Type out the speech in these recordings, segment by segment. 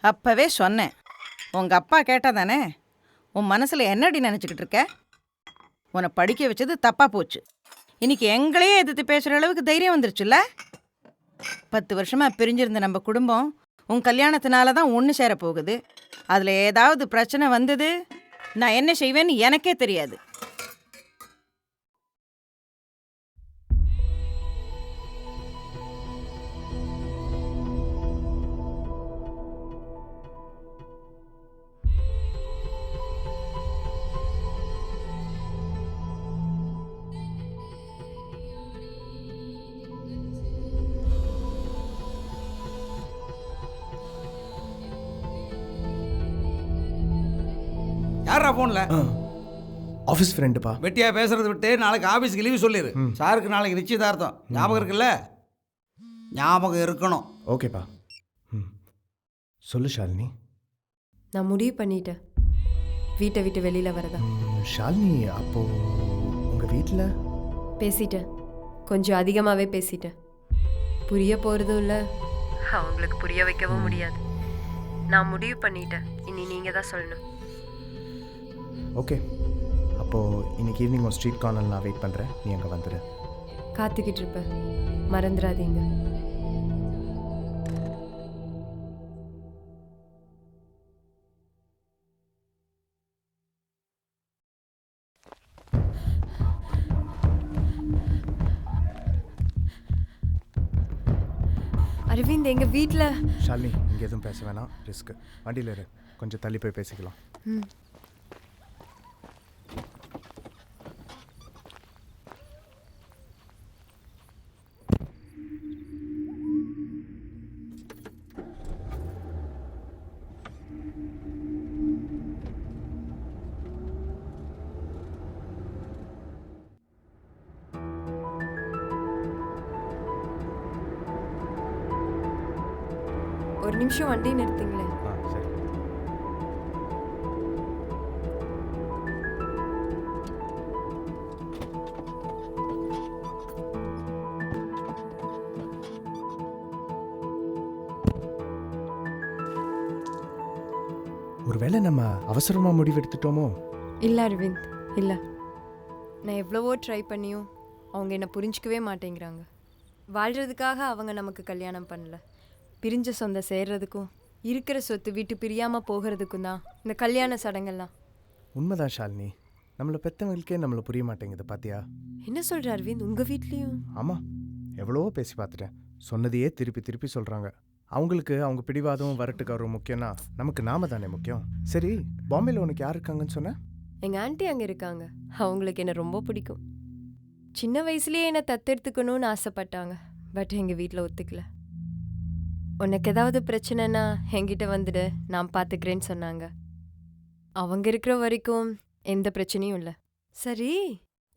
அப்பவே சொன்னேன். உங்க அப்பா கேட்டாதானே? உன் மனசுல என்னடி நினைச்சுக்கிட்டு இருக்க? உன்னை படிக்க வச்சது தப்பா போச்சு. இன்னைக்கு எங்களையே எதிர்த்து பேசுற அளவுக்கு தைரியம் வந்துருச்சுல்ல? 10 வருஷமா பிரிஞ்சிருந்த நம்ம குடும்பம் உன் கல்யாணத்தினால தான் ஒன்று சேர போகுது. அதில் ஏதாவது பிரச்சனை வந்தது, நான் என்ன செய்வேன்னு எனக்கே தெரியாது. யாரா ஃபோனில்? ஆஃபீஸ் ஃப்ரெண்டுப்பா. வெட்டியா பேசுறதை விட்டு நாளைக்கு ஆஃபீஸுக்கு லீவு சொல்லிடு. சாருக்கு நாளைக்கு நிச்சயதார்த்தம். ஞாபகம் இருக்குல்ல? ஞாபகம் இருக்கணும். ஓகேப்பா. சொல்லு ஷாலினி. நான் முடிவு பண்ணிட்டேன், வீட்டை விட்டு வெளியில் வரதா. ஷாலினி, அப்போ உங்கள் வீட்டில்? பேசிட்டேன், கொஞ்சம் அதிகமாகவே பேசிட்டேன். புரிய போகிறதும் இல்லை, அவங்களுக்கு புரிய வைக்கவும் முடியாது. நான் முடிவு பண்ணிட்டேன், இனி நீங்கள் தான் சொல்லணும். ஓகே, அப்போது இன்னைக்கு ஈவினிங் ஒரு ஸ்ட்ரீட் கார்னரில் நான் வெயிட் பண்ணுறேன். நீ அங்கே வந்துடு. காத்துக்கிட்டு இருப்பேன், மறந்துடாதீங்க. அரவிந்த், எங்கள் வீட்டில். ஷாலினி, இங்கே எதுவும் பேச வேணாம், ரிஸ்க்கு. வண்டியில் இரு, கொஞ்சம் தள்ளி போய் பேசிக்கலாம். ஒரு நிமிஷம் வண்டி நிறுத்துங்களேன். சரி. ஒருவேளை நம்ம அவசரமாக முடிவெடுத்துட்டோமோ? இல்லை அரவிந்த், இல்லை. நான் எவ்வளவோ ட்ரை பண்ணியும் அவங்க என்னை புரிஞ்சிக்கவே மாட்டேங்கிறாங்க. வாழ்கிறதுக்காக அவங்க நமக்கு கல்யாணம் பண்ணல. பிரிஞ்ச சொந்த சேர்றதுக்கும் இருக்கிற சொத்து விட்டு பிரியாமல் போகிறதுக்கும் தான் இந்த கல்யாண சடங்கெல்லாம். உண்மைதான் ஷாலினி, நம்மளை பெற்றவங்களுக்கே நம்மளை புரிய மாட்டேங்குது பாத்தியா? என்ன சொல்கிற அரவிந்த், உங்கள் வீட்லேயும்? ஆமாம், எவ்வளவோ பேசி பார்த்துட்டேன். சொன்னதையே திருப்பி திருப்பி சொல்கிறாங்க. அவங்களுக்கு அவங்க பிடிவாதம் வரட்டுக்காரரும் முக்கியம்னா நமக்கு நாம தானே முக்கியம். சரி, பாம்பேயில் உனக்கு யார் இருக்காங்கன்னு சொன்ன? எங்கள் ஆண்டி அங்கே இருக்காங்க. அவங்களுக்கு என்னை ரொம்ப பிடிக்கும். சின்ன வயசுலேயே என்னை தத்தெடுத்துக்கணும்னு ஆசைப்பட்டாங்க. பட் எங்கள் வீட்டில் ஒத்துக்கல. உனக்கு ஏதாவது பிரச்சனைனா என்கிட்ட வந்துடு, நான் பார்த்துக்கிறேன்னு சொன்னாங்க. அவங்க இருக்கிற வரைக்கும் எந்த பிரச்சனையும் இல்லை. சரி,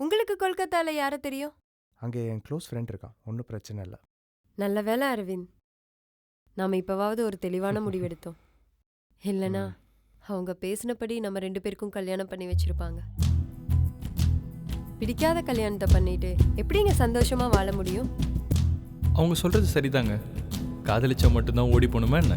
உங்களுக்கு கொல்கத்தாவில் யாரை தெரியும்? அங்கே என் க்ளோஸ் ஃப்ரெண்ட் இருக்கான், ஒன்றும் பிரச்சனை இல்லை. நல்ல வேலை அரவிந்த், நாம் இப்போவாவது ஒரு தெளிவான முடிவெடுத்தோம். இல்லைனா அவங்க பேசினபடி நம்ம 2 பேருக்கும் கல்யாணம் பண்ணி வச்சிருப்பாங்க. பிடிக்காத கல்யாணத்தை பண்ணிட்டு எப்படிங்க சந்தோஷமாக வாழ முடியும்? அவங்க சொல்கிறது சரிதாங்க. காதலிச்சா மட்டும்தான் ஓடி போகணுமா என்ன?